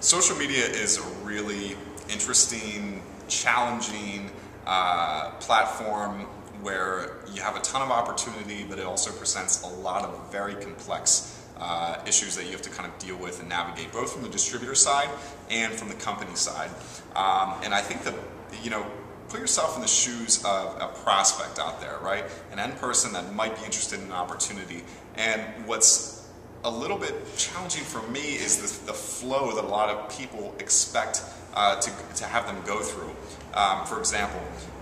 Social media is a really interesting, challenging platform where you have a ton of opportunity, but it also presents a lot of very complex issues that you have to kind of deal with and navigate, both from the distributor side and from the company side. And I think that, put yourself in the shoes of a prospect out there, right? An end person that might be interested in an opportunity. And what's a little bit challenging for me is the flow that a lot of people expect to have them go through. For example,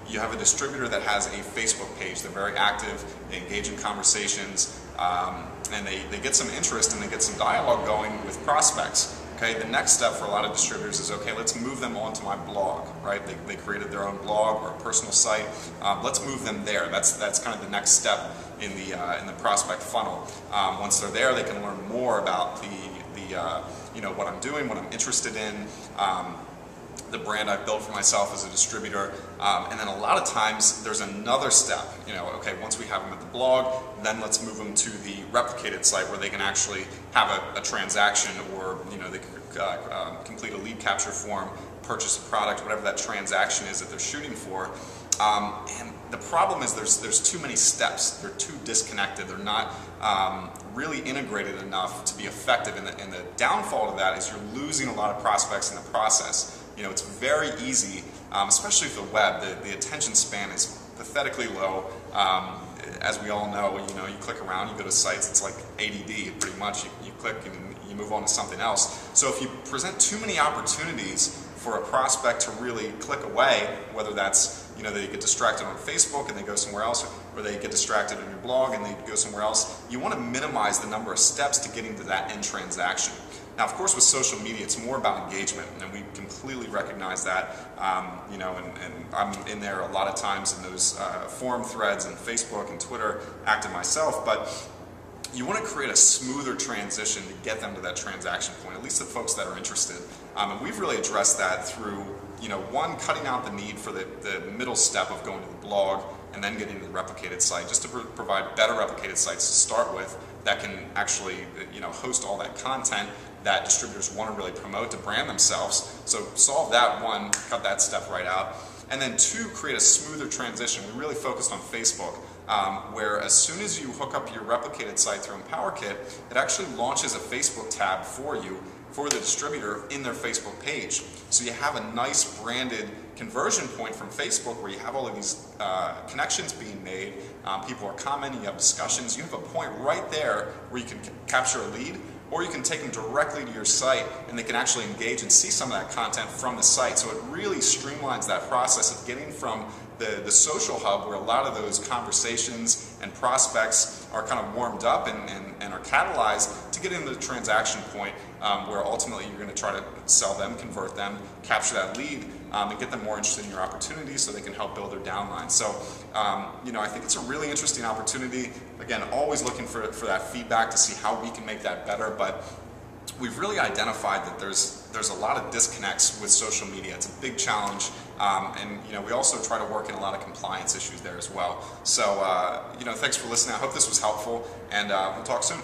you have a distributor that has a Facebook page. They're very active, they engage in conversations, and they get some interest and they get some dialogue going with prospects. Okay, the next step for a lot of distributors is, okay, let's move them onto my blog, right? They created their own blog or a personal site. Let's move them there. That's kind of the next step in the prospect funnel. Once they're there, they can learn more about what I'm doing, what I'm interested in, the brand I've built for myself as a distributor, and then a lot of times there's another step. Okay, once we have them at the blog, then let's move them to the replicated site where they can actually have a transaction, or they can complete a lead capture form, purchase a product, whatever that transaction is that they're shooting for. And the problem is there's too many steps. They're too disconnected. They're not really integrated enough to be effective. And the downfall to that is you're losing a lot of prospects in the process. It's very easy, especially with the web. The attention span is pathetically low. As we all know, you click around, you go to sites, it's like ADD pretty much. You click and you move on to something else. So if you present too many opportunities for a prospect to really click away, whether that's they get distracted on Facebook and they go somewhere else, or they get distracted on your blog and they go somewhere else, you want to minimize the number of steps to getting to that end transaction. Now, of course, with social media, it's more about engagement, and we completely recognize that. And I'm in there a lot of times in those forum threads and Facebook and Twitter, active myself, but you want to create a smoother transition to get them to that transaction point, at least the folks that are interested. And we've really addressed that through, one, cutting out the need for the middle step of going to the blog and then getting to the replicated site, just to provide better replicated sites to start with that can actually, host all that content that distributors want to really promote to brand themselves. So solve that one, cut that step right out. And then two, create a smoother transition. We really focused on Facebook, where as soon as you hook up your replicated site through EmpowerKit, it actually launches a Facebook tab for you, for the distributor, in their Facebook page. So you have a nice branded conversion point from Facebook where you have all of these connections being made, people are commenting, you have discussions, you have a point right there where you can capture a lead, or you can take them directly to your site and they can actually engage and see some of that content from the site. So it really streamlines that process of getting from the social hub, where a lot of those conversations and prospects are kind of warmed up and are catalyzed, to get into the transaction point where ultimately you're going to try to sell them, convert them, capture that lead, and get them more interested in your opportunities so they can help build their downline. So, I think it's a really interesting opportunity. Again, always looking for that feedback to see how we can make that better, but we've really identified that there's a lot of disconnects with social media. It's a big challenge, and we also try to work in a lot of compliance issues there as well. So, thanks for listening. I hope this was helpful, and we'll talk soon.